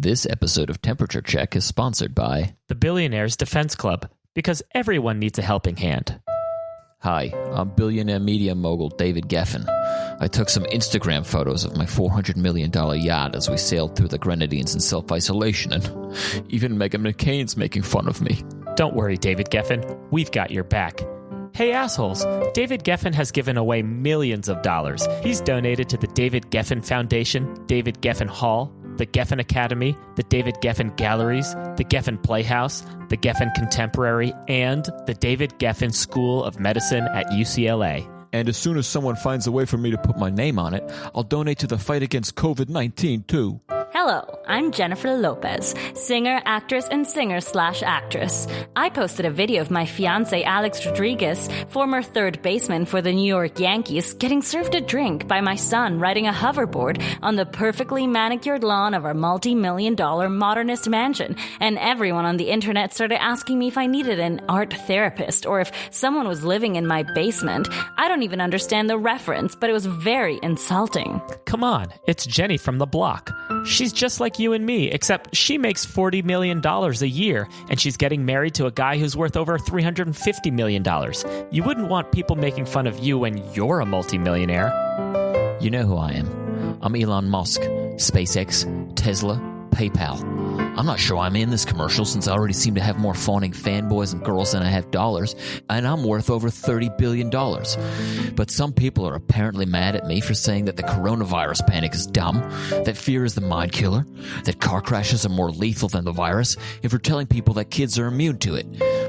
This episode of Temperature Check is sponsored by the Billionaires Defense Club, because everyone needs a helping hand. Hi, I'm billionaire media mogul David Geffen. I took some Instagram photos of my $400 million yacht as we sailed through the Grenadines in self-isolation, and even Meghan McCain's making fun of me. Don't worry, David Geffen. We've got your back. Hey, assholes. David Geffen has given away millions of dollars. He's donated to the David Geffen Foundation, David Geffen Hall, the Geffen Academy, the David Geffen Galleries, the Geffen Playhouse, the Geffen Contemporary, and the David Geffen School of Medicine at UCLA. And as soon as someone finds a way for me to put my name on it, I'll donate to the fight against COVID-19, too. Hello, I'm Jennifer Lopez, singer, actress, and singer/actress. I posted a video of my fiancé Alex Rodriguez, former third baseman for the New York Yankees, getting served a drink by my son riding a hoverboard on the perfectly manicured lawn of our multi-million-dollar modernist mansion, and everyone on the internet started asking me if I needed an art therapist or if someone was living in my basement. I don't even understand the reference, but it was very insulting. Come on, it's Jenny from the block. She's just like you and me, except she makes $40 million a year, and she's getting married to a guy who's worth over $350 million. You wouldn't want people making fun of you when you're a multimillionaire. You know who I am. I'm Elon Musk, SpaceX, Tesla, PayPal. I'm not sure I'm in this commercial since I already seem to have more fawning fanboys and girls than I have dollars, and I'm worth over $30 billion. But some people are apparently mad at me for saying that the coronavirus panic is dumb, that fear is the mind killer, that car crashes are more lethal than the virus, and for telling people that kids are immune to it.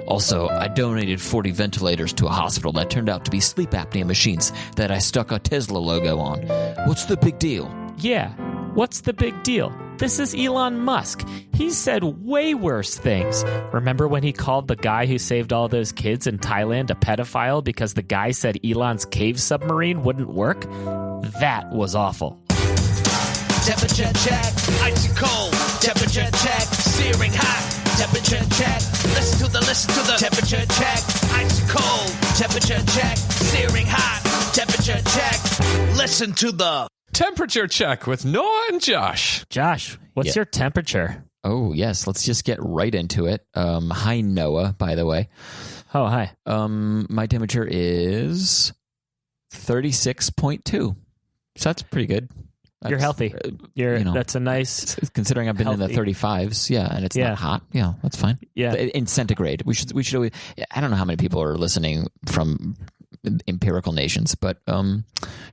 Also, I donated 40 ventilators to a hospital that turned out to be sleep apnea machines that I stuck a Tesla logo on. What's the big deal? Yeah, what's the big deal? This is Elon Musk. He said way worse things. Remember when he called the guy who saved all those kids in Thailand a pedophile because the guy said Elon's cave submarine wouldn't work? That was awful. Temperature check, icy cold. Temperature check, searing hot. Temperature check, listen to the temperature check, icy cold. Temperature check, searing hot. Temperature check, listen to the Temperature Check with Noah and Josh. Josh, what's your temperature? Oh, yes. Let's just get right into it. Hi, Noah, by the way. Oh, hi. My temperature is 36.2. So that's pretty good. You're healthy. That's a nice... Considering I've been healthy. in the 35s, yeah, and it's not hot. Yeah, that's fine. Yeah. In centigrade. We should always... I don't know how many people are listening from empirical nations, but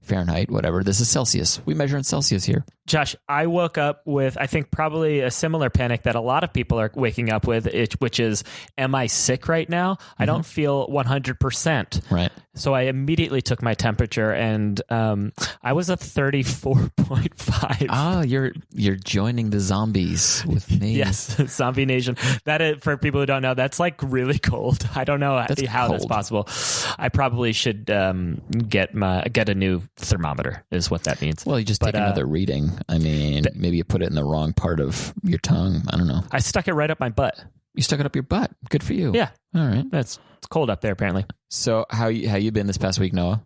Fahrenheit, whatever. This is Celsius. We measure in Celsius here. Josh, I woke up with, I think, probably a similar panic that a lot of people are waking up with, which is, am I sick right now? Mm-hmm. I don't feel 100%. Right. So I immediately took my temperature, and I was a 34.5. Ah, you're joining the zombies with me. Yes, Zombie Nation. That is, for people who don't know, that's like really cold. I don't know how that's possible. I probably should get a new thermometer, is what that means. Well, you just take another reading. I mean, maybe you put it in the wrong part of your tongue. I don't know. I stuck it right up my butt. You stuck it up your butt. Good for you. Yeah. All right. It's cold up there, apparently. So how you been this past week, Noah?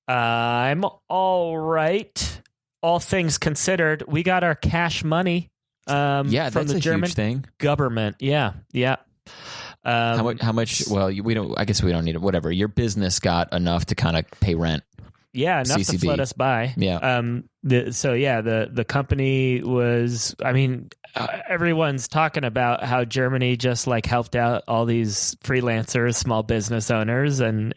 I'm all right. All things considered, we got our cash money from the German huge thing. Government. Yeah. How much? Well, we don't. I guess we don't need it. Whatever. Your business got enough to kind of pay rent. Yeah, enough CCB. to float us by. Yeah. The company was, I mean, everyone's talking about how Germany just like helped out all these freelancers, small business owners, and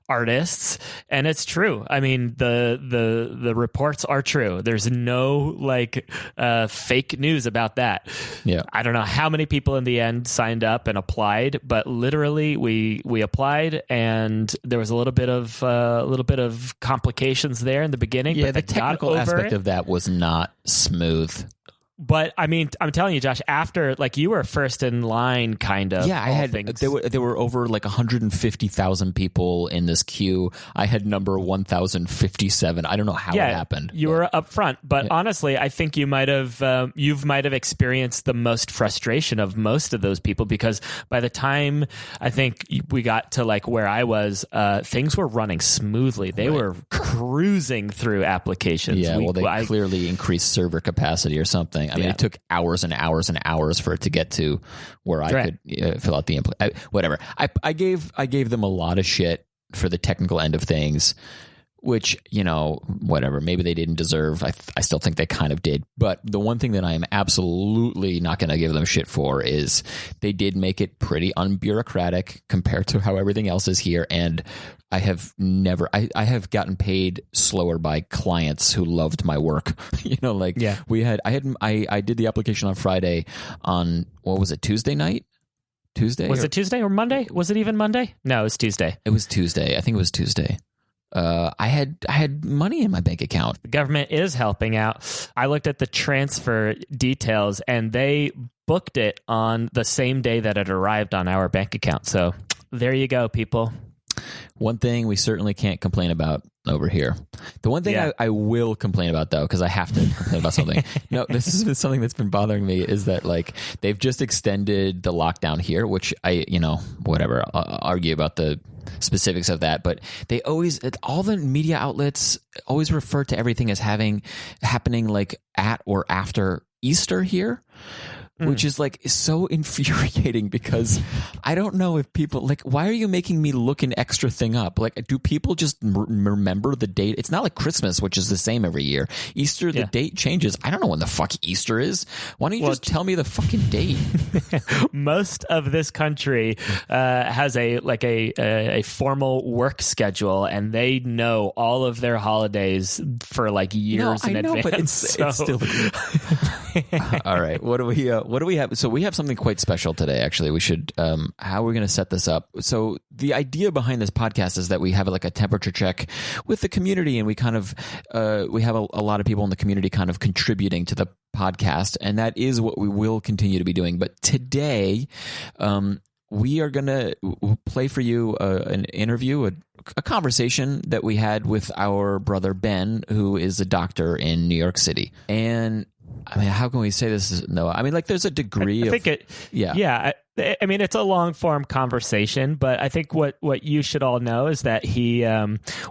artists, and it's true. I mean, the reports are true. There's no fake news about that. Yeah. I don't know how many people in the end signed up and applied, but literally we applied, and there was a little bit of complications there in the beginning. Yeah, but the technical aspect of that was not smooth. But I mean, I'm telling you, Josh, after you were first in line, kind of. Yeah, I had. There were over 150,000 people in this queue. I had number 1,057. I don't know how it happened. You were up front, but honestly, I think you might have experienced the most frustration of most of those people, because by the time I think we got to where I was, things were running smoothly. They were cruising through applications. Yeah, they clearly increased server capacity or something. I mean, it took hours and hours and hours for it to get to where I could fill out the whatever. I gave them a lot of shit for the technical end of things, which, whatever, maybe they didn't deserve. I still think they kind of did. But the one thing that I am absolutely not going to give them shit for is they did make it pretty unbureaucratic compared to how everything else is here. And I have never, I have gotten paid slower by clients who loved my work. I did the application on Friday on, what was it, Tuesday night? Was it Tuesday or Monday? Was it even Monday? No, it was Tuesday. It was Tuesday. I think it was Tuesday. I had money in my bank account. The government is helping out. I looked at the transfer details, and they booked it on the same day that it arrived on our bank account. So there you go, people. One thing we certainly can't complain about over here. The one thing I will complain about, though, because I have to complain about something. No, this is something that's been bothering me, is that they've just extended the lockdown here, which whatever, I'll argue about the specifics of that, but they always, all the media outlets always refer to everything as happening at or after Easter here, which is so infuriating, because I don't know if people why are you making me look an extra thing up? Do people just remember the date? It's not like Christmas, which is the same every year. Easter, the date changes. I don't know when the fuck Easter is. Why don't you just tell me the fucking date? Most of this country has a formal work schedule, and they know all of their holidays for years in advance. But it's still all right. What do we have? So we have something quite special today, actually. We should, how are we going to set this up? So the idea behind this podcast is that we have a temperature check with the community, and we kind of, we have a lot of people in the community kind of contributing to the podcast, and that is what we will continue to be doing. But today, we are going to play for you an interview, a conversation that we had with our brother Ben, who is a doctor in New York City. And I mean, how can we say this? No, I mean, there's a degree of... I mean, it's a long form conversation, but I think what you should all know is that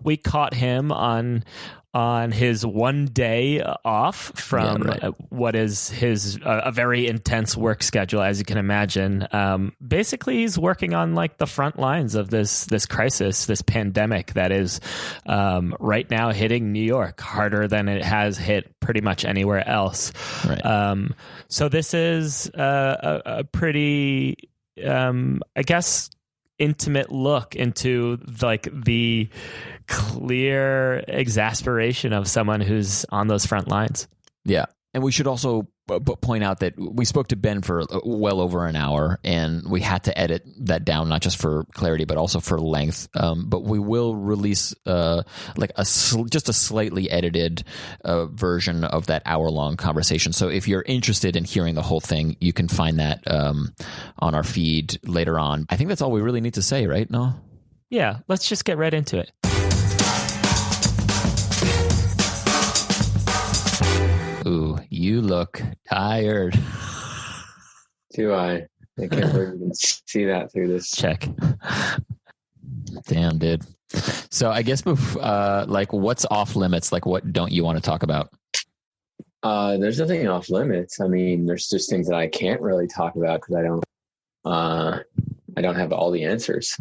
we caught him on his one day off from what is his a very intense work schedule, as you can imagine. Basically, he's working on the front lines of this crisis, this pandemic that is right now hitting New York harder than it has hit pretty much anywhere else. Right. So this is a pretty, I guess, intimate look into the clear exasperation of someone who's on those front lines. Yeah. And we should also point out that we spoke to Ben for well over an hour, and we had to edit that down, not just for clarity, but also for length. But we will release just a slightly edited version of that hour-long conversation. So if you're interested in hearing the whole thing, you can find that on our feed later on. I think that's all we really need to say, right? No? Yeah, let's just get right into it. Ooh, you look tired. Do I? I can't believe you can see that through this. Check. Damn, dude. So I guess, what's off limits? What don't you want to talk about? There's nothing off limits. I mean, there's just things that I can't really talk about because I don't have all the answers.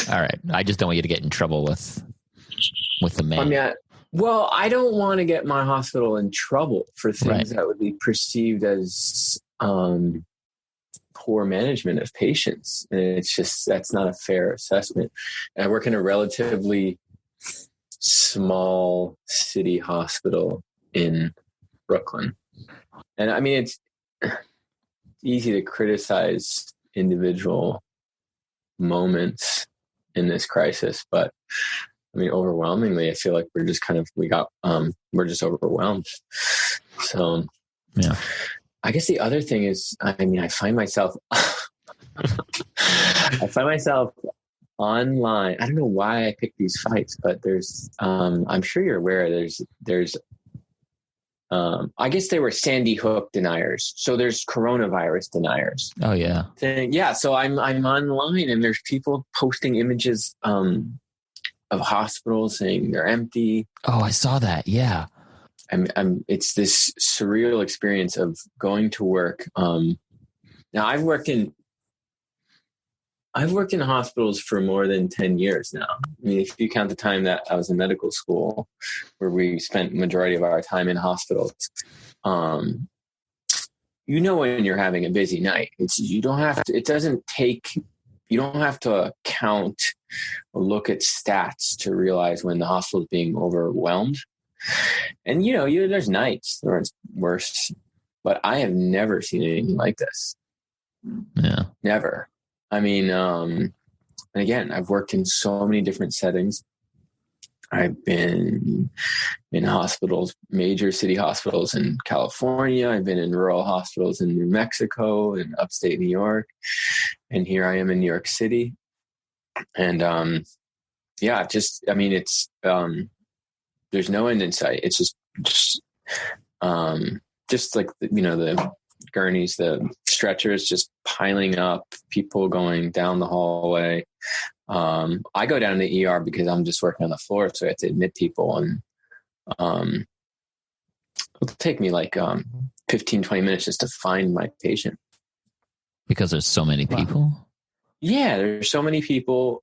All right. I just don't want you to get in trouble with the man. Well, I don't want to get my hospital in trouble for things that would be perceived as poor management of patients. And it's just, that's not a fair assessment. I work in a relatively small city hospital in Brooklyn. And I mean, it's easy to criticize individual moments in this crisis, but I mean, overwhelmingly, I feel like we're just we're just overwhelmed. So, yeah. I guess the other thing is, I mean, I find myself online. I don't know why I pick these fights, but there's, I'm sure you're aware there's, I guess they were Sandy Hook deniers. So there's coronavirus deniers. Oh yeah. Yeah. So I'm online, and there's people posting images, of hospitals saying they're empty. Oh, I saw that. Yeah. it's this surreal experience of going to work. Now I've worked in hospitals for more than 10 years now. I mean, if you count the time that I was in medical school, where we spent the majority of our time in hospitals, you know, when you're having a busy night, you don't have to count or look at stats to realize when the hospital is being overwhelmed. And, you know, there's nights where it's worse, but I have never seen anything like this. Yeah. Never. I mean, and again, I've worked in so many different settings. I've been in hospitals, major city hospitals in California. I've been in rural hospitals in New Mexico and upstate New York. And here I am in New York City. And it's, there's no end in sight. It's just like, the gurneys, the stretchers just piling up, people going down the hallway. I go down to the ER because I'm just working on the floor, so I have to admit people, and it'll take me like 15, 20 minutes just to find my patient. Because there's so many people? Yeah, there's so many people.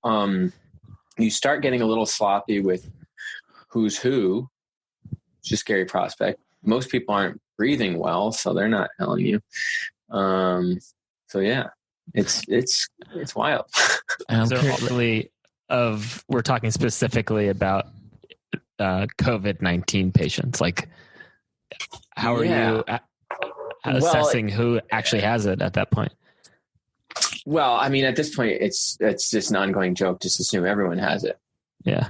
You start getting a little sloppy with who's who. It's a scary prospect. Most people aren't breathing well, so they're not telling you. So yeah, it's wild. We're talking specifically about COVID-19 patients. Like, how are you assessing who actually has it at that point? Well, I mean, at this point, it's just an ongoing joke. Just assume everyone has it. Yeah.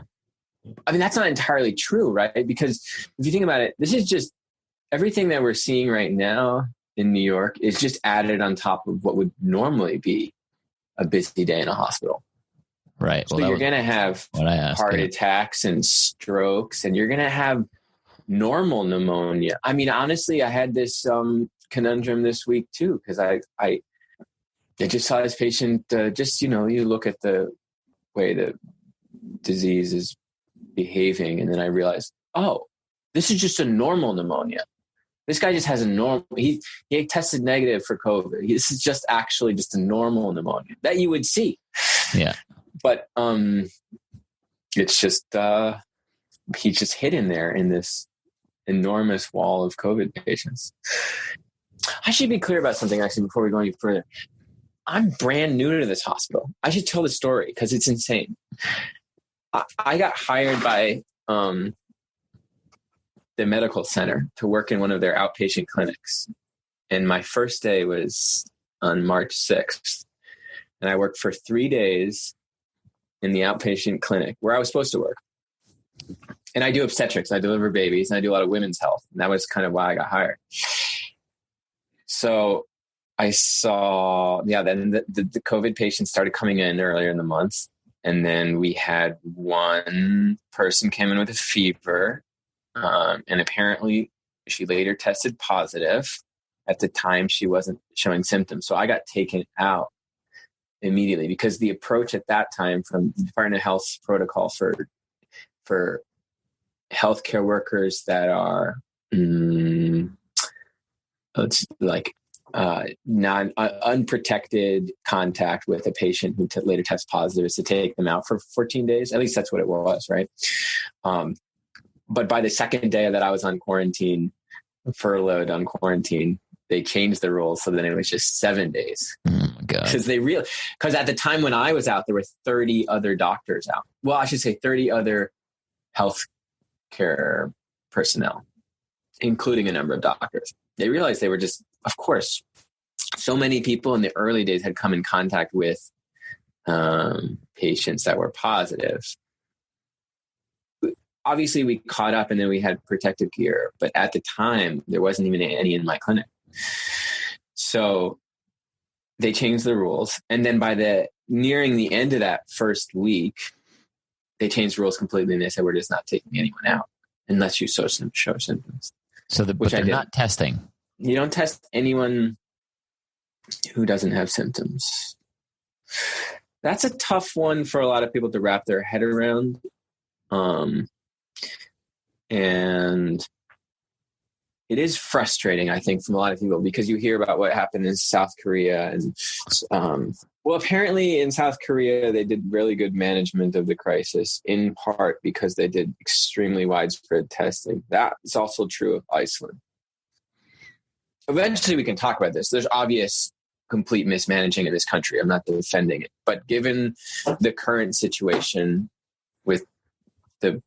I mean, that's not entirely true, right? Because if you think about it, this is just everything that we're seeing right now in New York is just added on top of what would normally be a busy day in a hospital. Right. So you're going to have heart attacks and strokes, and you're going to have normal pneumonia. I mean, honestly, I had this conundrum this week too, because I just saw this patient. You look at the way the disease is behaving, and then I realized, oh, this is just a normal pneumonia. This guy just has a normal. He tested negative for COVID. This is just actually just a normal pneumonia that you would see. Yeah. But it's just he's just hidden there in this enormous wall of COVID patients. I should be clear about something actually before we go any further. I'm brand new to this hospital. I should tell the story because it's insane. I got hired by the medical center to work in one of their outpatient clinics. And my first day was on March 6th. And I worked for 3 days in the outpatient clinic where I was supposed to work. And I do obstetrics. I deliver babies, and I do a lot of women's health. And that was kind of why I got hired. So I saw, then the COVID patients started coming in earlier in the month. And then we had one person came in with a fever. And apparently she later tested positive. At the time, she wasn't showing symptoms. So I got taken out immediately because the approach at that time from the Department of Health's protocol for healthcare workers that are unprotected contact with a patient who later tests positive is to take them out for 14 days. At least that's what it was, right? But by the second day that I was on quarantine, furloughed on quarantine, they changed the rules so then it was just 7 days. Oh my God. Because at the time when I was out, there were 30 other doctors out. Well, I should say 30 other healthcare personnel, including a number of doctors. They realized they were just, of course, so many people in the early days had come in contact with patients that were positive. Obviously, we caught up and then we had protective gear. But at the time, there wasn't even any in my clinic. So they changed the rules. And then nearing the end of that first week, they changed the rules completely. And they said, we're just not taking anyone out unless you show symptoms. But they're not testing. You don't test anyone who doesn't have symptoms. That's a tough one for a lot of people to wrap their head around. And it is frustrating, I think, from a lot of people, because you hear about what happened in South Korea. And well, apparently in South Korea, they did really good management of the crisis, in part because they did extremely widespread testing. That's also true of Iceland. Eventually, we can talk about this. There's obvious complete mismanaging of this country. I'm not defending it. But given the current situation with the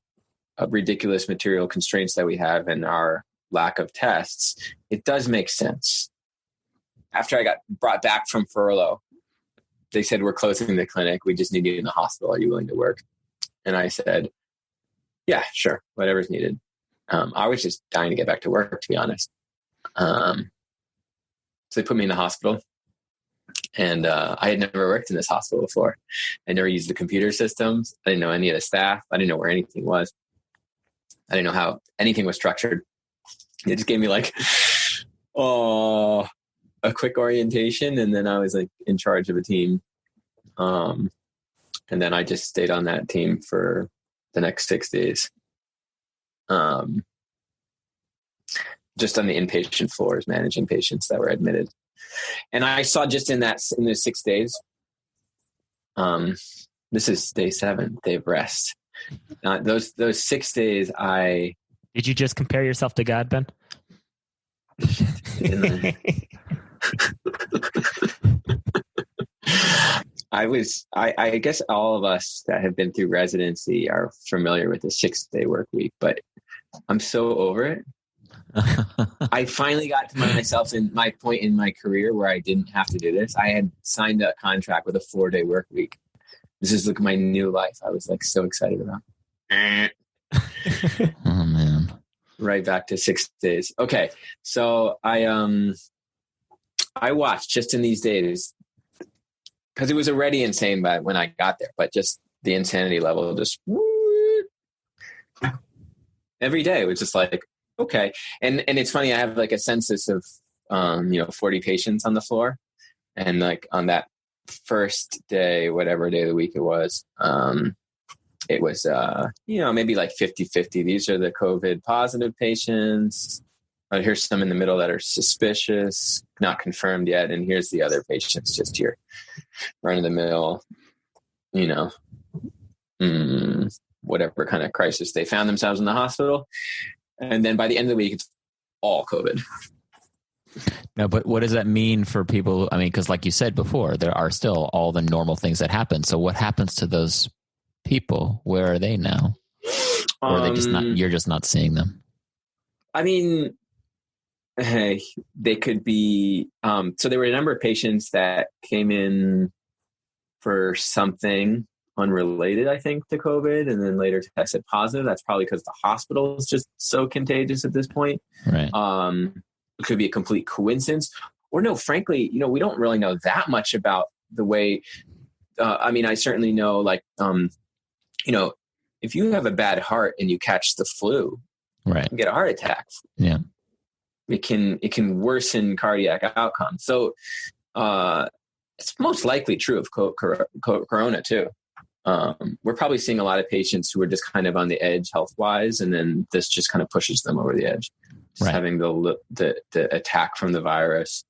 ridiculous material constraints that we have and our lack of tests, it does make sense. After I got brought back from furlough, they said, we're closing the clinic. We just need you in the hospital. Are you willing to work? And I said, yeah, sure. Whatever's needed. I was just dying to get back to work, to be honest. So they put me in the hospital. And I had never worked in this hospital before. I never used the computer systems. I didn't know any of the staff. I didn't know where anything was. I didn't know how anything was structured. They just gave me like, a quick orientation. And then I was like in charge of a team. And then I just stayed on that team for the next 6 days. Just on the inpatient floors, managing patients that were admitted. And I saw just in those 6 days, this is day 7, day of rest. Those 6 days, Did you just compare yourself to God, Ben? I guess all of us that have been through residency are familiar with the 6-day work week, but I'm so over it. I finally got to myself in my point in my career where I didn't have to do this. I had signed a contract with a 4-day work week. This is like my new life. I was like so excited about. Oh man. Right back to 6 days. Okay. So I watched just in these days, because it was already insane by when I got there, but just the insanity level just every day it was just like, okay. And it's funny, I have like a census of 40 patients on the floor. And like on that first day, whatever day of the week it was maybe like 50-50. These are the COVID positive patients. Here's some in the middle that are suspicious, not confirmed yet. And here's the other patients just here, run of the mill, whatever kind of crisis they found themselves in the hospital. And then by the end of the week, it's all COVID. No, but what does that mean for people? I mean, because like you said before, there are still all the normal things that happen. So what happens to those people? Where are they now? Or are they just not? You're just not seeing them. I mean, they could be. So there were a number of patients that came in for something unrelated, I think, to COVID, and then later tested positive. That's probably because the hospital is just so contagious at this point. Right. It could be a complete coincidence, or no, frankly, we don't really know that much about the way. I certainly know, like, if you have a bad heart and you catch the flu, right, you get a heart attack. Yeah, it can worsen cardiac outcomes. So it's most likely true of corona too. We're probably seeing a lot of patients who are just kind of on the edge health wise, and then this just kind of pushes them over the edge. Just right. Having the attack from the virus.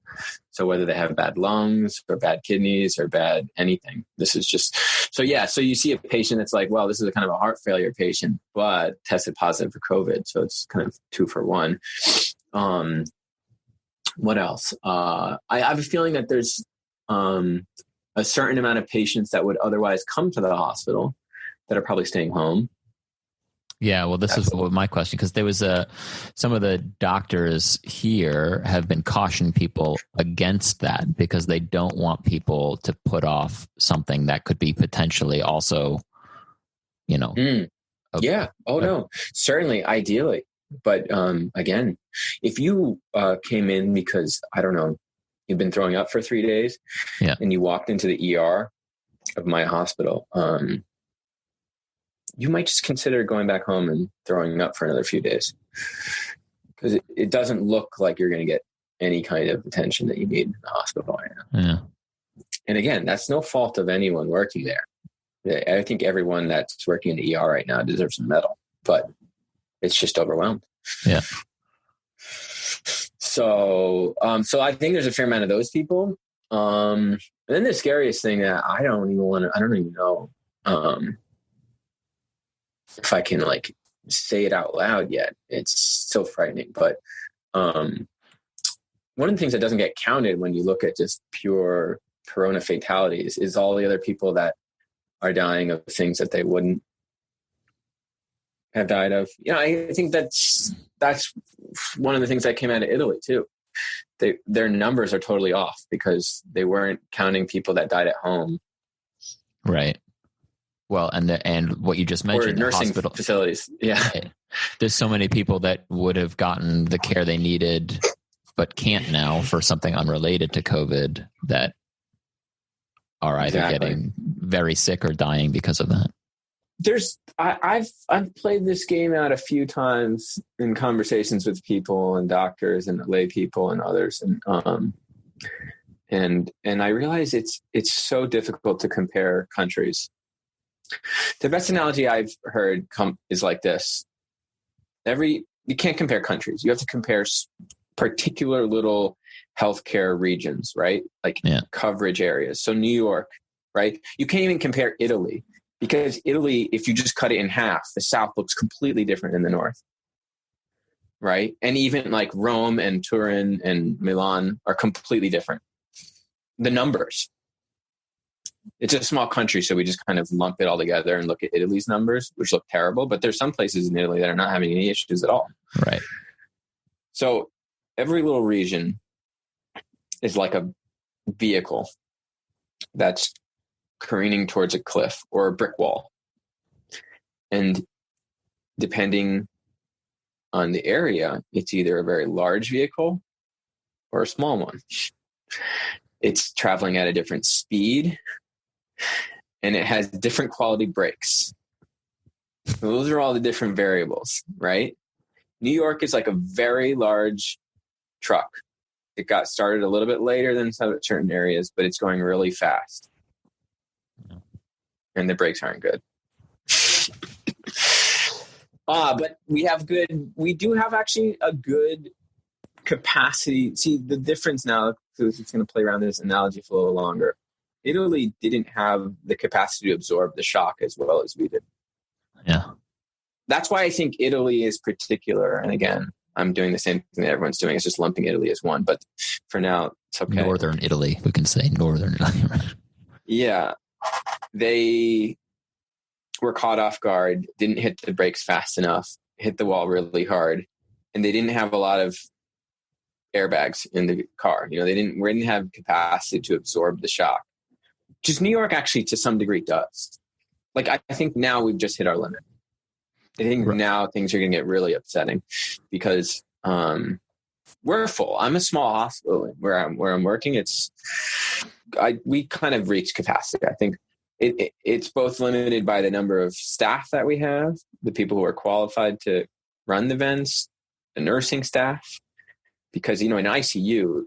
So whether they have bad lungs or bad kidneys or bad anything, this is just, so yeah. So you see a patient that's like, well, this is a kind of a heart failure patient, but tested positive for COVID. So it's kind of 2 for 1. What else? I have a feeling that there's a certain amount of patients that would otherwise come to the hospital that are probably staying home. Yeah, well, this is my question, because there was some of the doctors here have been cautioning people against that because they don't want people to put off something that could be potentially also, Yeah. Oh, no, certainly, ideally. But again, if you came in because, I don't know, you've been throwing up for 3 days, yeah, and you walked into the ER of my hospital, you might just consider going back home and throwing up for another few days, because it doesn't look like you're going to get any kind of attention that you need in the hospital right now. Yeah. And again, that's no fault of anyone working there. I think everyone that's working in the ER right now deserves a medal, but it's just overwhelmed. Yeah. So I think there's a fair amount of those people. And then the scariest thing that I don't even know if I can like say it out loud yet. It's so frightening. But one of the things that doesn't get counted when you look at just pure corona fatalities is all the other people that are dying of things that they wouldn't have died of. I think that's one of the things that came out of Italy too. Their numbers are totally off because they weren't counting people that died at home. Right. Well, and what you just mentioned, or nursing hospital facilities. Yeah. There's so many people that would have gotten the care they needed, but can't now for something unrelated to COVID that are either getting very sick or dying because of that. I've played this game out a few times in conversations with people and doctors and lay people and others. And I realize it's so difficult to compare countries. The best analogy I've heard is like this. You can't compare countries. You have to compare particular little healthcare regions, right? Like coverage areas. So New York, right? You can't even compare Italy because Italy, if you just cut it in half, the South looks completely different than the North, right? And even like Rome and Turin and Milan are completely different. The numbers. It's a small country, so we just kind of lump it all together and look at Italy's numbers, which look terrible. But there's some places in Italy that are not having any issues at all. Right. So every little region is like a vehicle that's careening towards a cliff or a brick wall. And depending on the area, it's either a very large vehicle or a small one. It's traveling at a different speed, and it has different quality brakes. Those are all the different variables, right? New York is like a very large truck. It got started a little bit later than certain areas, but it's going really fast. And the brakes aren't good. But we do have actually a good capacity. See, the difference now, because it's going to play around this analogy for a little longer. Italy didn't have the capacity to absorb the shock as well as we did. Yeah. That's why I think Italy is particular. And again, I'm doing the same thing that everyone's doing. It's just lumping Italy as one. But for now, it's okay. Northern Italy. We can say Northern Italy. Yeah. They were caught off guard, didn't hit the brakes fast enough, hit the wall really hard. And they didn't have a lot of airbags in the car. We didn't have capacity to absorb the shock. Just New York actually to some degree does. Like, I think now we've just hit our limit. I think now things are going to get really upsetting because we're full. I'm a small hospital where I'm working. We kind of reached capacity. I think it's both limited by the number of staff that we have, the people who are qualified to run the vents, the nursing staff, because, in ICU,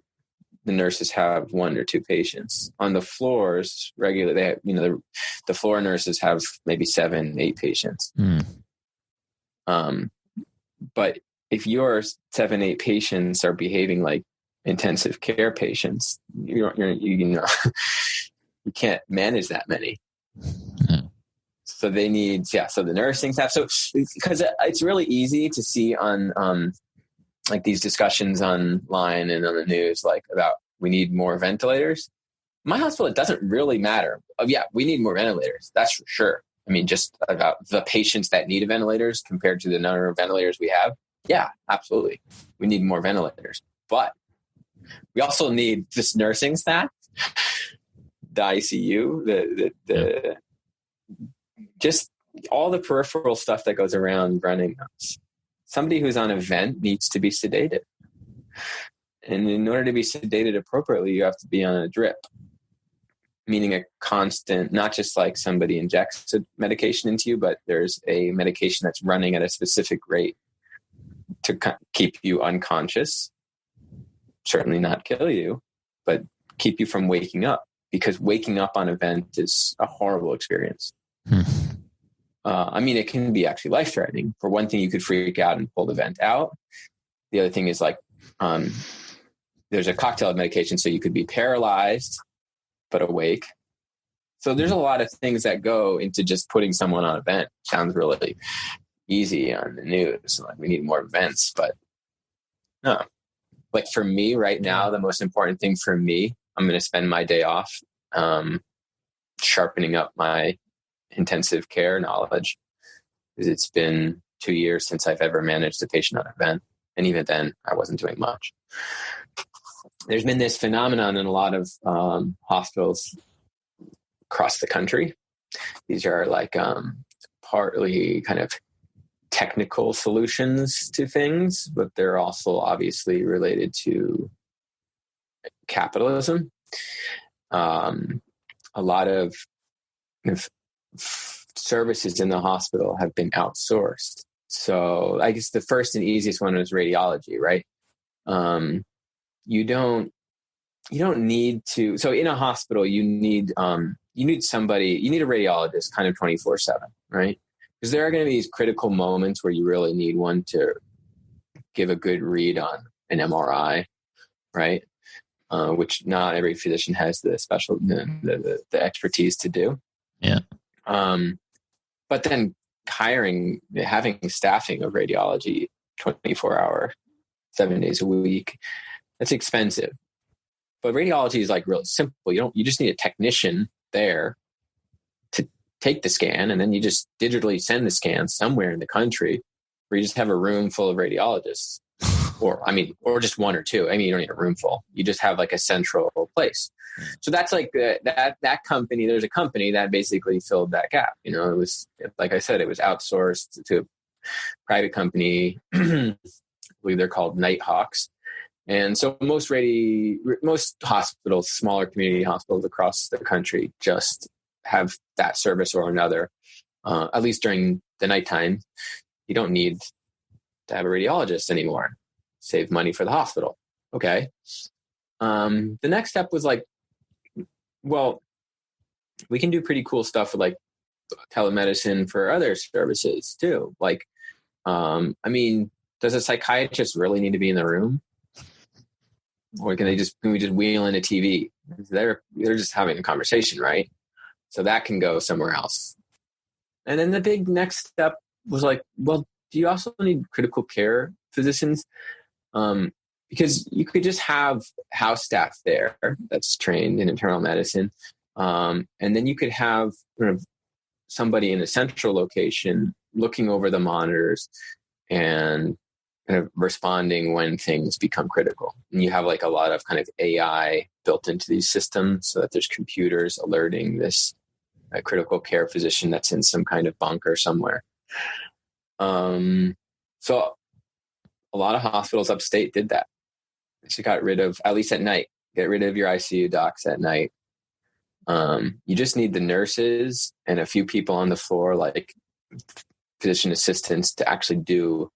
the nurses have 1 or 2 patients. On the floors, regularly, they have, the floor nurses have maybe 7, 8 patients. But if your 7, 8 patients are behaving like intensive care patients, you can't manage that many. So they need, so the nursing staff. So because it's really easy to see on like these discussions online and on the news, like about we need more ventilators. My hospital, it doesn't really matter. We need more ventilators. That's for sure. I mean, just about the patients that need ventilators compared to the number of ventilators we have. Yeah, absolutely. We need more ventilators. But we also need this nursing staff, the ICU, the just all the peripheral stuff that goes around running those. Somebody who's on a vent needs to be sedated. And in order to be sedated appropriately, you have to be on a drip, meaning a constant, not just like somebody injects a medication into you, but there's a medication that's running at a specific rate to keep you unconscious, certainly not kill you, but keep you from waking up, because waking up on a vent is a horrible experience. It can be actually life-threatening. For one thing, you could freak out and pull the vent out. The other thing is like there's a cocktail of medication, so you could be paralyzed but awake. So there's a lot of things that go into just putting someone on a vent. Sounds really easy on the news. Like, we need more vents, but no. Like, for me right now, the most important thing for me, I'm going to spend my day off sharpening up my intensive care knowledge, because it's been 2 years since I've ever managed a patient on a vent. And even then, I wasn't doing much. There's been this phenomenon in a lot of hospitals across the country. These are like partly kind of technical solutions to things, but they're also obviously related to capitalism. A lot of services in the hospital have been outsourced. So I guess the first and easiest one is radiology, right? You don't need to. So in a hospital, you need somebody. You need a radiologist, kind of 24/7, right? Because there are going to be these critical moments where you really need one to give a good read on an MRI, right? Which not every physician has the special the expertise to do. Yeah. But then having staffing of radiology 24-hour, 7 days a week, that's expensive. But radiology is like really simple. You just need a technician there to take the scan, and then you just digitally send the scan somewhere in the country where you just have a room full of radiologists. or just one or two. I mean, you don't need a room full. You just have like a central place. So that's like that company. There's a company that basically filled that gap. It was, like I said, it was outsourced to a private company. I believe they're called Nighthawks. And so most hospitals, smaller community hospitals across the country, just have that service or another, at least during the nighttime. You don't need to have a radiologist anymore. Save money for the hospital. Okay. The next step was like, well, we can do pretty cool stuff with like telemedicine for other services too. Like, does a psychiatrist really need to be in the room? Or can we just wheel in a TV? They're just having a conversation, right? So that can go somewhere else. And then the big next step was like, well, do you also need critical care physicians? Because you could just have house staff there that's trained in internal medicine. And then you could have somebody in a central location looking over the monitors and kind of responding when things become critical. And you have like a lot of kind of AI built into these systems so that there's computers alerting this critical care physician that's in some kind of bunker somewhere. So a lot of hospitals upstate did that. She got rid of, at least at night, get rid of your ICU docs at night. You just need the nurses and a few people on the floor, like physician assistants, to actually do,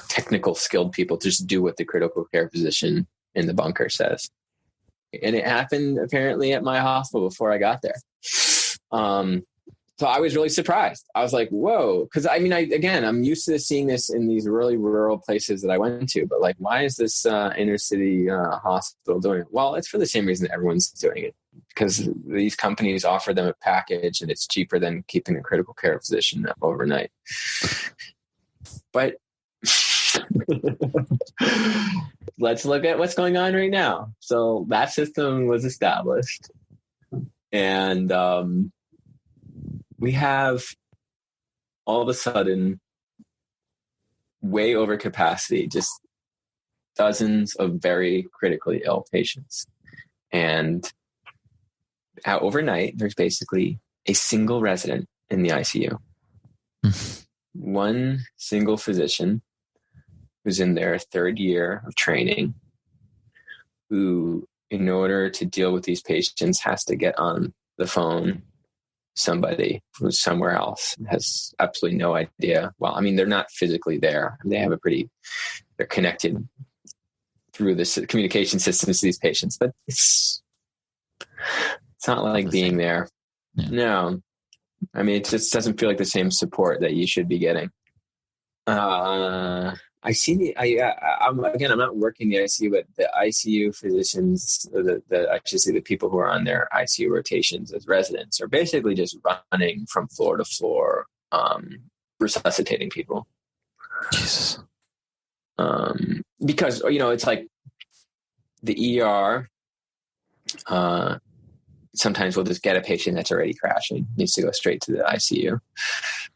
technical skilled people to just do what the critical care physician in the bunker says. And it happened apparently at my hospital before I got there. So I was really surprised. I was like, whoa. Because I'm used to seeing this in these really rural places that I went to. But like, why is this inner city hospital doing it? Well, it's for the same reason everyone's doing it. Because these companies offer them a package and it's cheaper than keeping a critical care physician up overnight. But let's look at what's going on right now. So that system was established. And we have all of a sudden way over capacity, just dozens of very critically ill patients. And overnight, there's basically a single resident in the ICU. One single physician who's in their third year of training, who, in order to deal with these patients, has to get on the phone somebody who's somewhere else, has absolutely no idea. Well, they're not physically there. They're connected through the communication systems to these patients, but it's not like being there. Yeah. No. It just doesn't feel like the same support that you should be getting. I see I'm not working the ICU, but the ICU physicians, I should say the people who are on their ICU rotations as residents are basically just running from floor to floor, resuscitating people. Jesus. Because, it's like the ER, sometimes we'll just get a patient that's already crashing, needs to go straight to the ICU.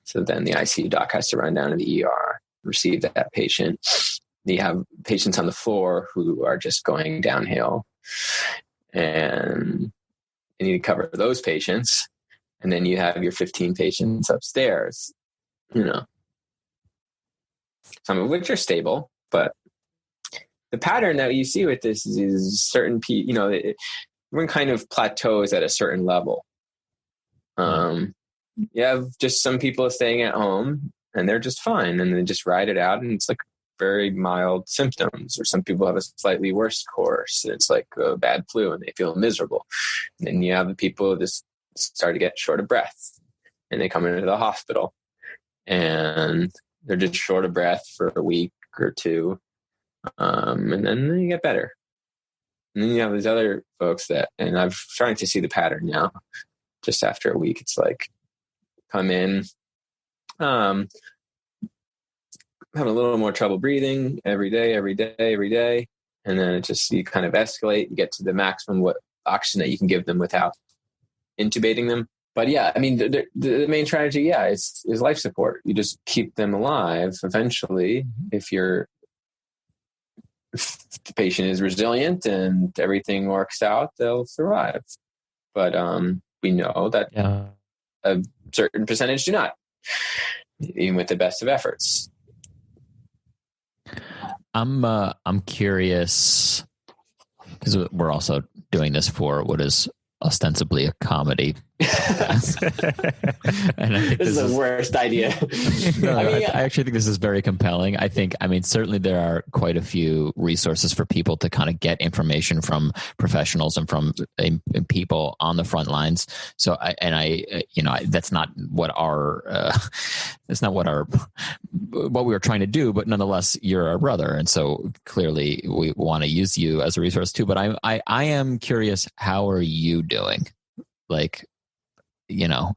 So then the ICU doc has to run down to the ER, receive that patient. You have patients on the floor who are just going downhill, and you need to cover those patients. And then you have your 15 patients upstairs, some of which are stable, but the pattern that you see with this is certain people, everyone kind of plateaus at a certain level. You have just some people staying at home and they're just fine and they just ride it out, and it's like very mild symptoms. Or some people have a slightly worse course, and it's like a bad flu and they feel miserable. And then you have the people who just start to get short of breath and they come into the hospital and they're just short of breath for a week or two. And then they get better. And then you have these other folks and I'm starting to see the pattern now. Just after a week, it's like, come in, having a little more trouble breathing every day. And then you kind of escalate, you get to the maximum what oxygen that you can give them without intubating them. But yeah, I mean, the main strategy, is life support. You just keep them alive. Eventually, if the patient is resilient and everything works out, they'll survive. But we know that a certain percentage do not, even with the best of efforts. I'm curious, because we're also doing this for what is ostensibly a comedy. And I think this is the worst idea. I actually think this is very compelling. Certainly there are quite a few resources for people to kind of get information from professionals and from people on the front lines. So that's not what what we were trying to do, but nonetheless, you're our brother. And so clearly we want to use you as a resource too. But I am curious, how are you doing? Like, I'm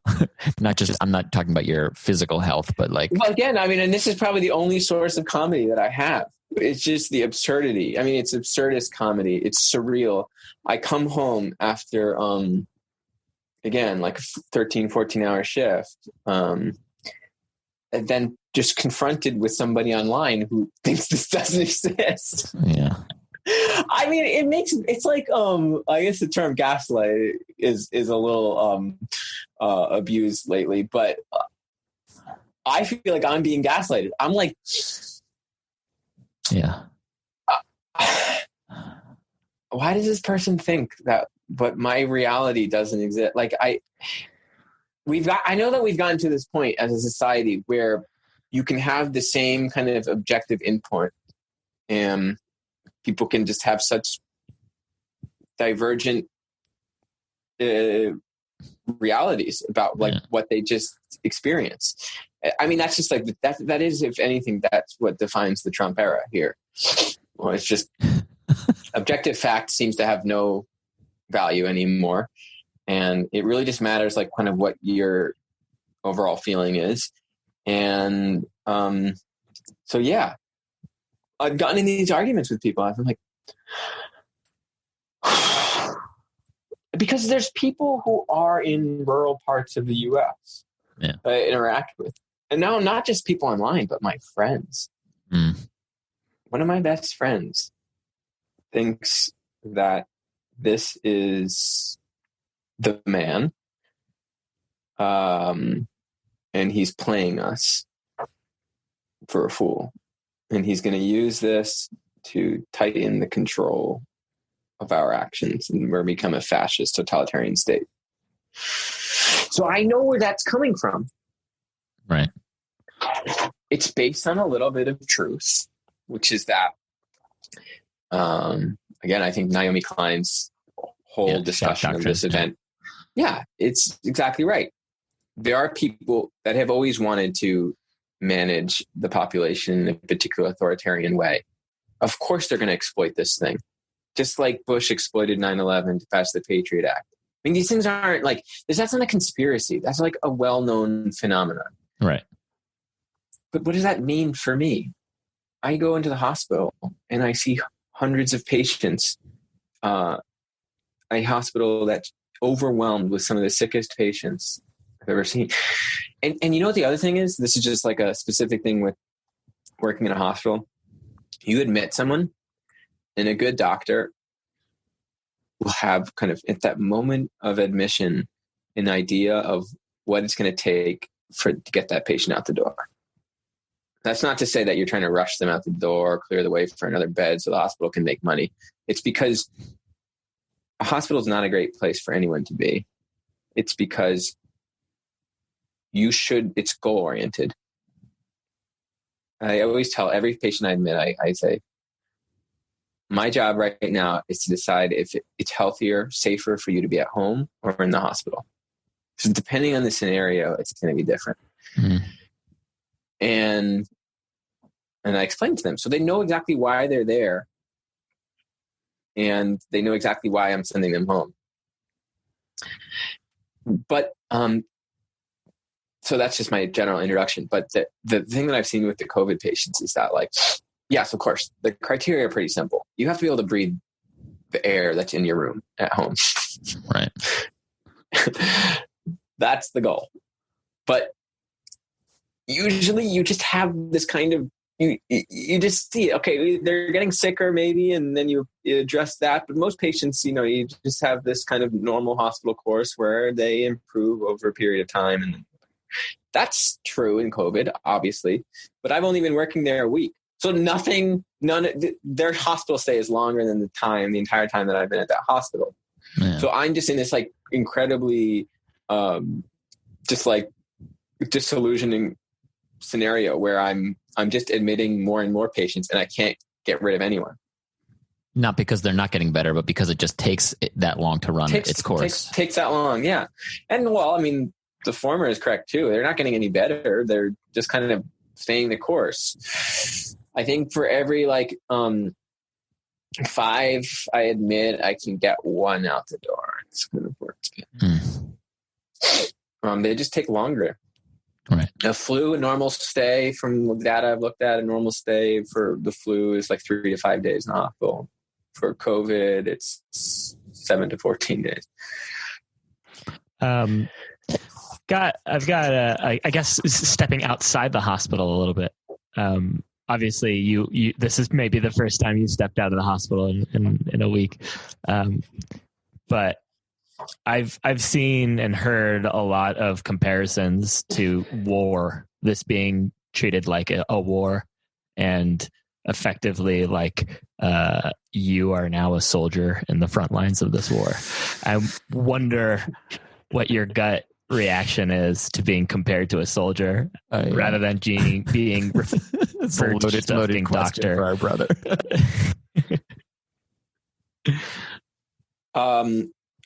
not talking about your physical health, but like, well, again, and this is probably the only source of comedy that I have. It's just the absurdity. It's absurdist comedy. It's surreal. I come home after, again, like a 13, 14-hour shift, and then just confronted with somebody online who thinks this doesn't exist. Yeah. It's like, I guess the term gaslight is a little abused lately, but I feel like I'm being gaslighted. I'm like, yeah. Why does this person think that, but my reality doesn't exist? Like I know that we've gotten to this point as a society where you can have the same kind of objective input, and people can just have such divergent realities about what they just experienced. That's just like that is, if anything, that's what defines the Trump era here. Well, it's just objective fact seems to have no value anymore, and it really just matters like kind of what your overall feeling is. And so yeah, I've gotten in these arguments with people. I'm like, because there's people who are in rural parts of the U.S. that I interact with. And now not just people online, but my friends. One of my best friends thinks that this is the man. And he's playing us for a fool. And he's going to use this to tighten the control of our actions, and we're become a fascist totalitarian state. So I know where that's coming from. Right. It's based on a little bit of truth, which is that, again, I think Naomi Klein's whole discussion of this event. Yeah, it's exactly right. There are people that have always wanted to manage the population in a particular authoritarian way. Of course, they're going to exploit this thing, just like Bush exploited 9/11 to pass the Patriot Act. I mean, these things aren't like that's not a conspiracy. That's like a well-known phenomenon. Right. But what does that mean for me? I go into the hospital and I see hundreds of patients. A hospital that's overwhelmed with some of the sickest patients I've ever seen. And you know what the other thing is? This is just like a specific thing with working in a hospital. You admit someone, and a good doctor will have kind of at that moment of admission an idea of what it's going to take to get that patient out the door. That's not to say that you're trying to rush them out the door, clear the way for another bed so the hospital can make money. It's because a hospital is not a great place for anyone to be. It's because it's goal oriented. I always tell every patient I admit, I say, my job right now is to decide if it's healthier, safer for you to be at home or in the hospital. So depending on the scenario, it's going to be different. Mm-hmm. And I explain to them. So they know exactly why they're there. And they know exactly why I'm sending them home. But, so that's just my general introduction. But the thing that I've seen with the COVID patients is that, like, yes, of course, the criteria are pretty simple. You have to be able to breathe the air that's in your room at home. Right. That's the goal. But usually you just have this kind of, you just see, okay, they're getting sicker maybe, and then you address that. But most patients, you just have this kind of normal hospital course where they improve over a period of time. And that's true in COVID, obviously. But I've only been working there a week. So their hospital stay is longer than the entire time that I've been at that hospital. Yeah. So I'm just in this like incredibly just like disillusioning scenario where I'm just admitting more and more patients and I can't get rid of anyone. Not because they're not getting better, but because it just takes that long to run its course. Takes that long, yeah. And well, I mean, the former is correct too. They're not getting any better. They're just kind of staying the course. I think for every 5 I admit, I can get one out the door. It's kind of works. They just take longer. Right. A flu, a normal stay from the data I've looked at, a normal stay for the flu is like 3 to 5 days in the hospital. For COVID, it's 7 to 14 days. I guess stepping outside the hospital a little bit. Obviously, you this is maybe the first time you stepped out of the hospital in a week, but I've seen and heard a lot of comparisons to war. This being treated like a war, and effectively like you are now a soldier in the front lines of this war. I wonder what your gut reaction is to being compared to a soldier rather than being it's a loaded doctor for our brother.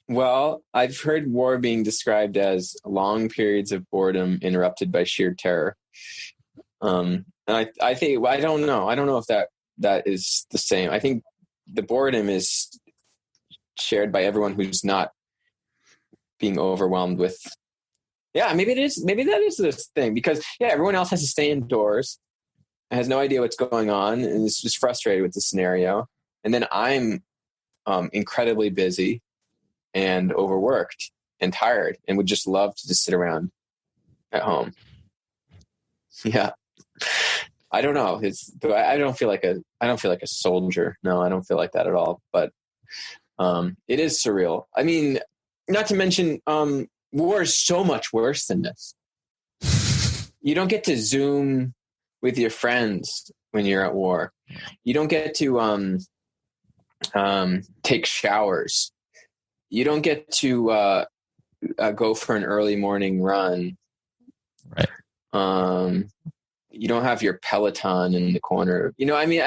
Well, I've heard war being described as long periods of boredom interrupted by sheer terror. And I think, I don't know if that is the same. I think the boredom is shared by everyone who's not being overwhelmed with. Yeah, maybe it is. Maybe that is this thing because everyone else has to stay indoors, has no idea what's going on, and is just frustrated with the scenario. And then I'm incredibly busy and overworked and tired, and would just love to just sit around at home. Yeah, I don't know. I don't feel like a soldier. No, I don't feel like that at all. But it is surreal. I mean, not to mention. War is so much worse than this. You don't get to Zoom with your friends when you're at war. You don't get to take showers. You don't get to go for an early morning run. Right. You don't have your Peloton in the corner. I mean,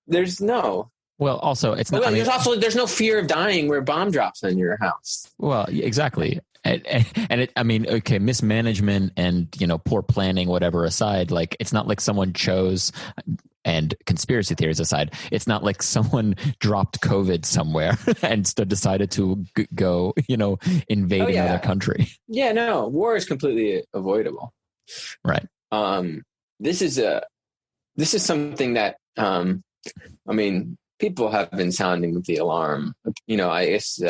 there's no. Well, also, it's not. Well, there's no fear of dying where a bomb drops on your house. Well, exactly. I mean, okay, mismanagement and, poor planning, whatever aside, like, it's not like someone chose, and conspiracy theories aside, it's not like someone dropped COVID somewhere and decided to go, invade another country. Yeah, no, war is completely avoidable. Right. This is something that, people have been sounding the alarm. I guess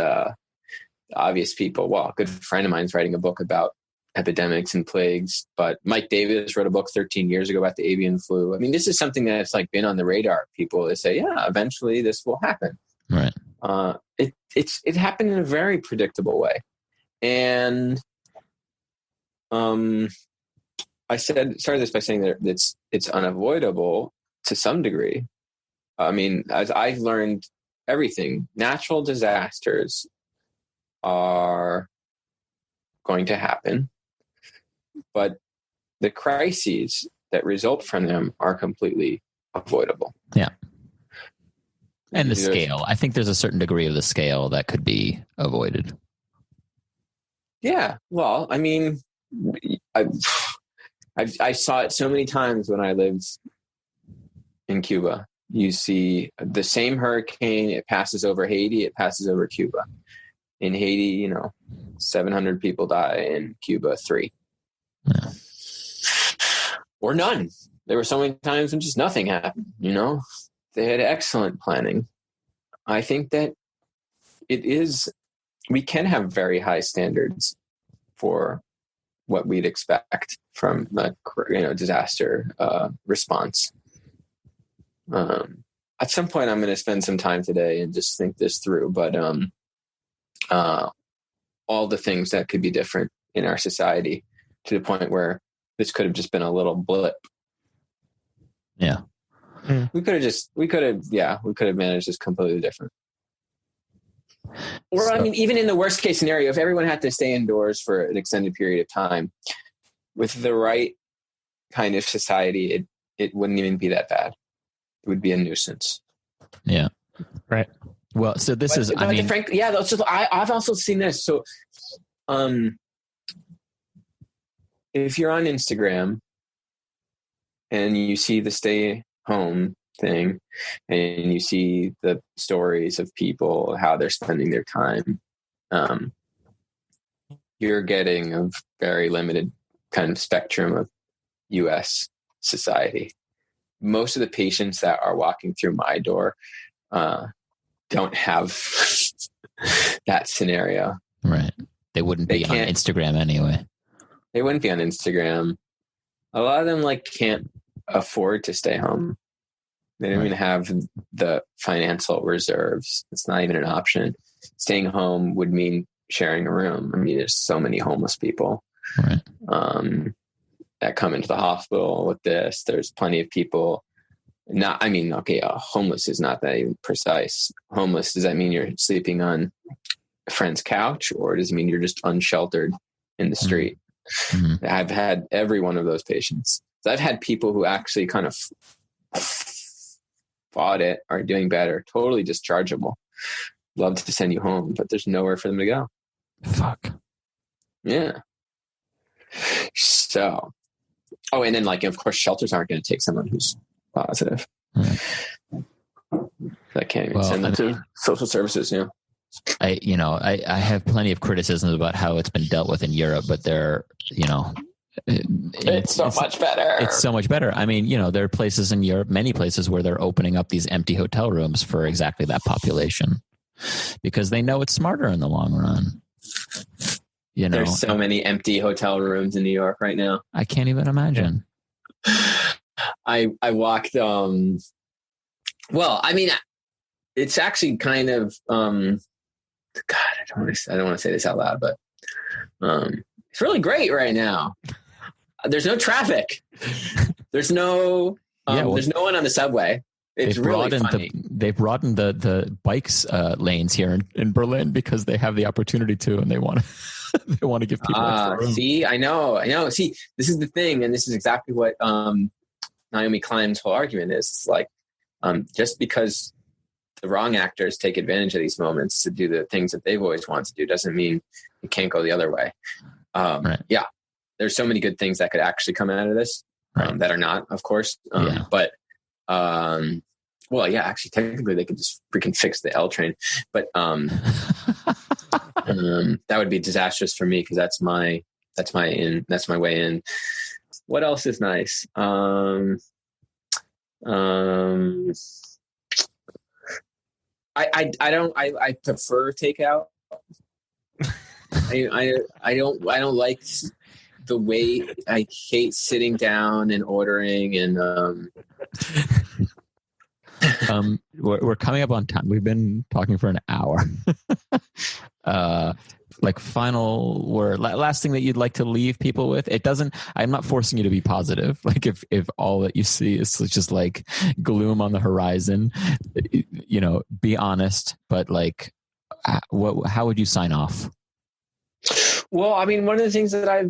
obvious people. Well, a good friend of mine's writing a book about epidemics and plagues, but Mike Davis wrote a book 13 years ago about the avian flu. I mean, this is something that's like been on the radar. People that say, yeah, eventually this will happen. Right. It happened in a very predictable way. And I started this by saying that it's unavoidable to some degree. I mean, as I've learned everything, natural disasters are going to happen, but the crises that result from them are completely avoidable. Yeah. And the scale. I think there's a certain degree of the scale that could be avoided. Yeah. Well, I mean, I saw it so many times when I lived in Cuba. You see the same hurricane, it passes over Haiti, it passes over Cuba. In Haiti, 700 people die. In Cuba, 3. Yeah. Or none. There were so many times when just nothing happened, They had excellent planning. I think that we can have very high standards for what we'd expect from a disaster response. At some point, I'm going to spend some time today and just think this through. But all the things that could be different in our society to the point where this could have just been a little blip. Yeah. We could have managed this completely different. Or, even in the worst case scenario, if everyone had to stay indoors for an extended period of time, with the right kind of society, it wouldn't even be that bad. It would be a nuisance. Yeah. Right. Well, so I've also seen this. So, if you're on Instagram and you see the stay home thing and you see the stories of people, how they're spending their time, you're getting a very limited kind of spectrum of U.S. society. Most of the patients that are walking through my door don't have that scenario. Right. They wouldn't be on Instagram anyway. They wouldn't be on Instagram. A lot of them can't afford to stay home. They don't even have the financial reserves. It's not even an option. Staying home would mean sharing a room. I mean, there's so many homeless people that come into the hospital with this. There's plenty of people. Homeless is not that even precise. Homeless, does that mean you're sleeping on a friend's couch, or does it mean you're just unsheltered in the street? Mm-hmm. I've had every one of those patients. I've had people who actually kind of fought it, are doing better, totally dischargeable. Love to send you home, but there's nowhere for them to go. Fuck. Yeah. So, and then of course, shelters aren't going to take someone who's positive. Right. I can't even send them to social services. Yeah. I have plenty of criticisms about how it's been dealt with in Europe, but it's so much better. It's so much better. I mean, there are places in Europe, many places where they're opening up these empty hotel rooms for exactly that population because they know it's smarter in the long run. There's so many empty hotel rooms in New York right now. I can't even imagine. I walked, it's actually kind of, God, I don't want to say this out loud, but it's really great right now. There's no traffic. There's no there's no one on the subway. It's really funny. They've broadened the bikes lanes here in Berlin because they have the opportunity to, and they want to give people extra room. See, I know. See, this is the thing, and this is exactly what Naomi Klein's whole argument is. It's just because the wrong actors take advantage of these moments to do the things that they've always wanted to do doesn't mean it can't go the other way. Right. Yeah, there's so many good things that could actually come out of this that are not, of course. But well, yeah, actually, technically, they could just freaking fix the L train, but that would be disastrous for me because that's my way in. What else is nice? I prefer takeout. I don't like the way. I hate sitting down and ordering and we're coming up on time. We've been talking for an hour. Like final word, last thing that you'd like to leave people with. I'm not forcing you to be positive. Like if all that you see is just like gloom on the horizon, be honest, but like how would you sign off? Well, I mean, one of the things that I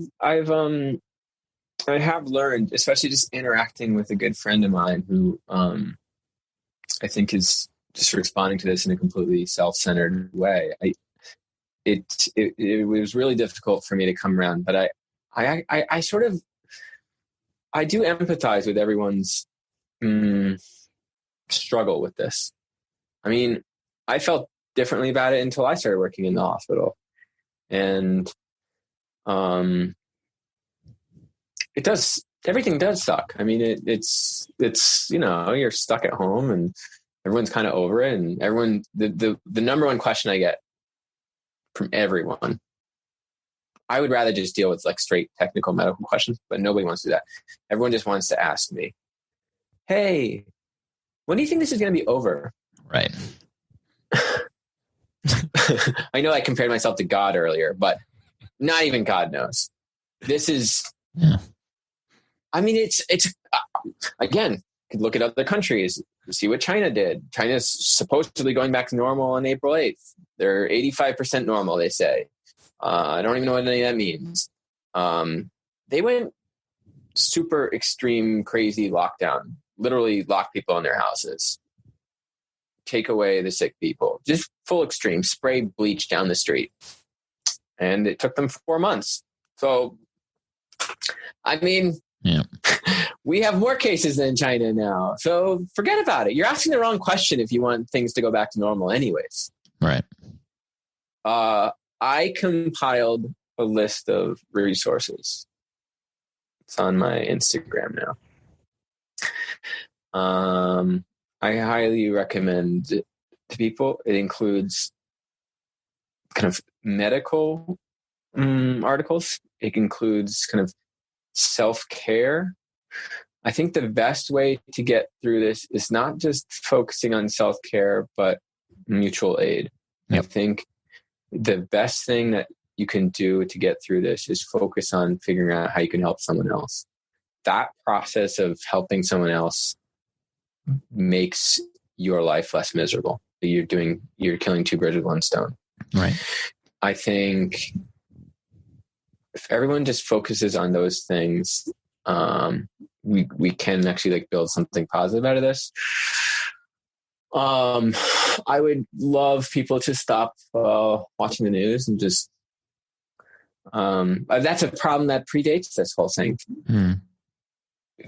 have learned, especially just interacting with a good friend of mine who I think is just responding to this in a completely self-centered way. It was really difficult for me to come around, but I sort of, I do empathize with everyone's struggle with this. I mean, I felt differently about it until I started working in the hospital, and everything does suck. I mean, it's you're stuck at home and everyone's kind of over it, and everyone, the number one question I get from everyone, I would rather just deal with like straight technical medical questions, but nobody wants to do that. Everyone just wants to ask me, hey, when do you think this is going to be over? Right. I know I compared myself to God earlier, but not even God knows. This is, I mean, it's again, could look at other countries, see what China did. China's supposedly going back to normal on April 8th. They're 85% normal, they say. I don't even know what any of that means. They went super extreme, crazy lockdown, literally lock people in their houses, take away the sick people, just full extreme, spray bleach down the street. And it took them 4 months. So, I mean, we have more cases than China now. So forget about it. You're asking the wrong question if you want things to go back to normal anyways. Right. I compiled a list of resources. It's on my Instagram now. I highly recommend it to people. It includes kind of medical articles. It includes kind of self-care. I think the best way to get through this is not just focusing on self-care, but mutual aid. Yep. I think the best thing that you can do to get through this is focus on figuring out how you can help someone else. That process of helping someone else makes your life less miserable. You're killing two birds with one stone. Right. I think if everyone just focuses on those things, we can actually like build something positive out of this. I would love people to stop watching the news and just that's a problem that predates this whole thing.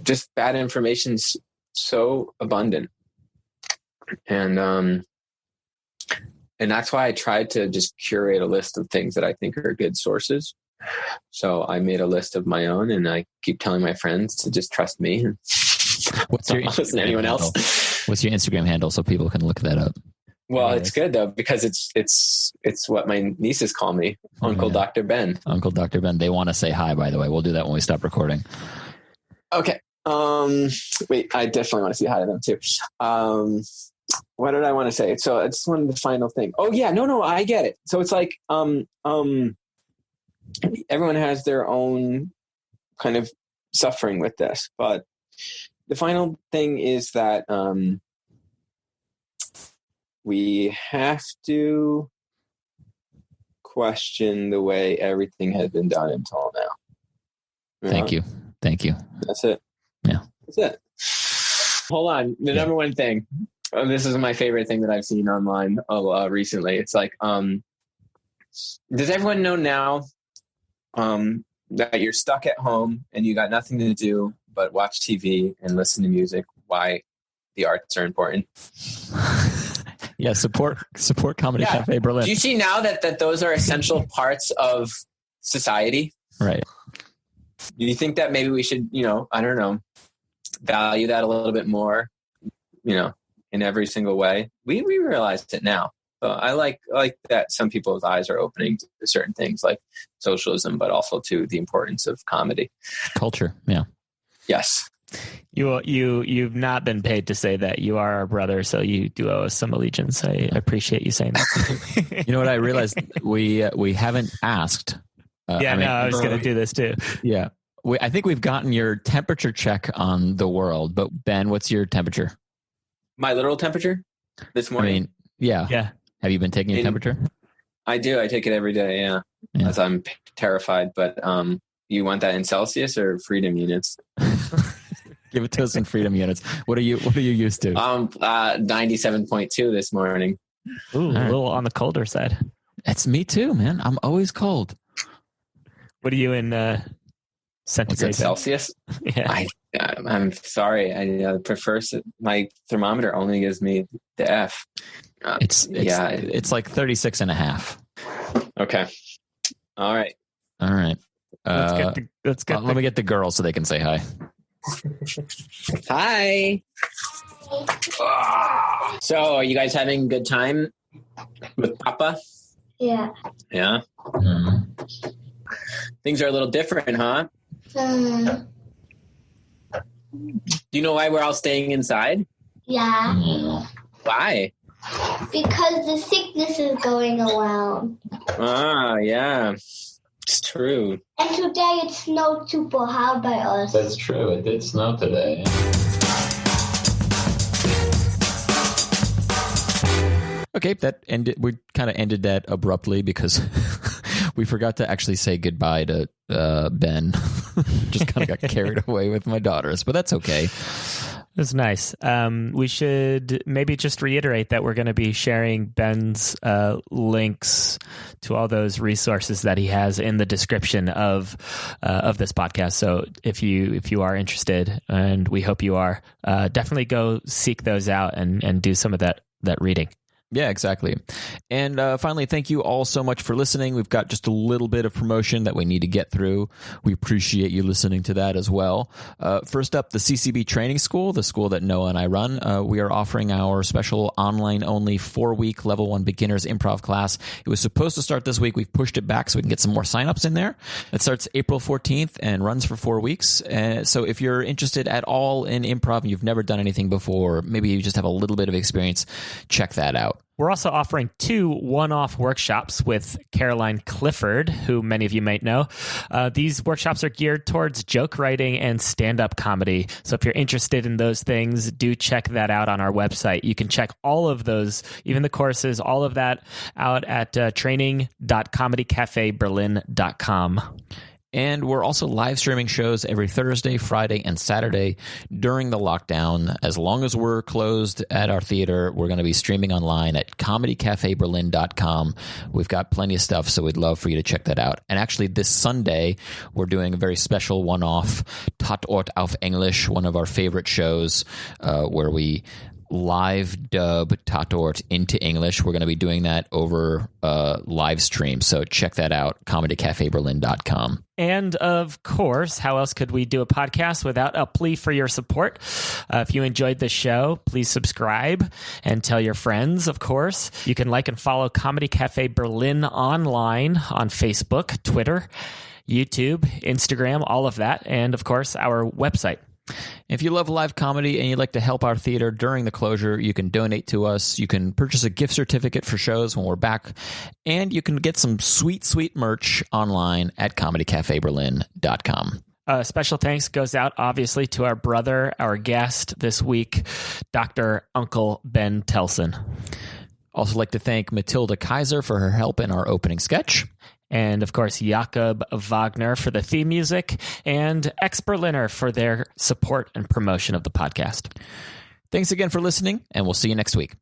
Just bad information's so abundant, and that's why I tried to just curate a list of things that I think are good sources. So I made a list of my own, and I keep telling my friends to just trust me. What's your listen to anyone else? What's your Instagram handle so people can look that up? Well, it's good though, because it's what my nieces call me, Uncle Dr. Ben. Uncle Dr. Ben. They want to say hi, by the way. We'll do that when we stop recording. Okay. Wait, I definitely want to say hi to them too. What did I want to say? So I just wanted the final thing. Oh yeah, no, I get it. So it's like, everyone has their own kind of suffering with this, but the final thing is that, we have to question the way everything has been done until now. Thank you. That's it. Yeah. That's it. Hold on. The number one thing. This is my favorite thing that I've seen online recently. It's like, does everyone know now that you're stuck at home and you got nothing to do but watch TV and listen to music? Why the arts are important? Yeah, support Comedy Cafe Berlin. Do you see now that those are essential parts of society? Right. Do you think that maybe we should, I don't know, value that a little bit more, in every single way? We realize it now. So I like that some people's eyes are opening to certain things like socialism, but also to the importance of comedy. Culture, yeah. Yes. You've not been paid to say that. You are our brother, so you do owe us some allegiance. I appreciate you saying that. You know what I realized? We haven't asked. I was going to do this too. Yeah. I think we've gotten your temperature check on the world, but Ben, what's your temperature? My literal temperature this morning? Yeah. Have you been taking your temperature? I do. I take it every day, yeah. As I'm terrified, but you want that in Celsius or freedom units? Give it to us in freedom units. What are you used to? 97.2 this morning. Ooh, a little on the colder side. It's me too, man. I'm always cold. What are you in centigrade? Celsius? Yeah. I'm sorry. I prefer my thermometer only gives me the F. It's like 36 and a half. Okay. All right. Let's get let me get the girls so they can say hi. Hi. So, are you guys having a good time with Papa? Yeah. Yeah. Mm-hmm. Things are a little different, huh? Do you know why we're all staying inside? Yeah. Why? Because the sickness is going around. Ah, yeah. It's true. And today it snowed super hard by us. That's true. It did snow today. Okay, that ended. We kind of ended that abruptly because we forgot to actually say goodbye to Ben. Just kind of got carried away with my daughters, but that's okay. It's nice. We should maybe just reiterate that we're going to be sharing Ben's links to all those resources that he has in the description of this podcast. So if you are interested, and we hope you are, definitely go seek those out and do some of that reading. Yeah, exactly. And finally, thank you all so much for listening. We've got just a little bit of promotion that we need to get through. We appreciate you listening to that as well. First up, the CCB Training School, the school that Noah and I run. We are offering our special online-only 4-week Level 1 Beginners Improv class. It was supposed to start this week. We've pushed it back so we can get some more signups in there. It starts April 14th and runs for 4 weeks. So if you're interested at all in improv and you've never done anything before, maybe you just have a little bit of experience, check that out. We're also offering 2 one-off workshops with Caroline Clifford, who many of you might know. These workshops are geared towards joke writing and stand-up comedy. So if you're interested in those things, do check that out on our website. You can check all of those, even the courses, all of that out at training.comedycafeberlin.com. And we're also live streaming shows every Thursday, Friday, and Saturday during the lockdown. As long as we're closed at our theater, we're going to be streaming online at comedycafeberlin.com. We've got plenty of stuff, so we'd love for you to check that out. And actually, this Sunday, we're doing a very special one-off Tatort auf Englisch, one of our favorite shows, where we live dub Tatort into English. We're going to be doing that over live stream, so check that out, comedycafeberlin.com. And of course, how else could we do a podcast without a plea for your support? If you enjoyed the show, please subscribe and tell your friends, of course. You can like and follow Comedy Cafe Berlin online on Facebook, Twitter, YouTube, Instagram, all of that, and of course, our website. If you love live comedy and you'd like to help our theater during the closure, you can donate to us. You can purchase a gift certificate for shows when we're back, and you can get some sweet, sweet merch online at comedycafeberlin.com. Special thanks goes out, obviously, to our brother, our guest this week, Dr. Uncle Ben Telson. Also like to thank Matilde Keizer for her help in our opening sketch. And, of course, Jakob Wagner for the theme music, and Exberliner for their support and promotion of the podcast. Thanks again for listening, and we'll see you next week.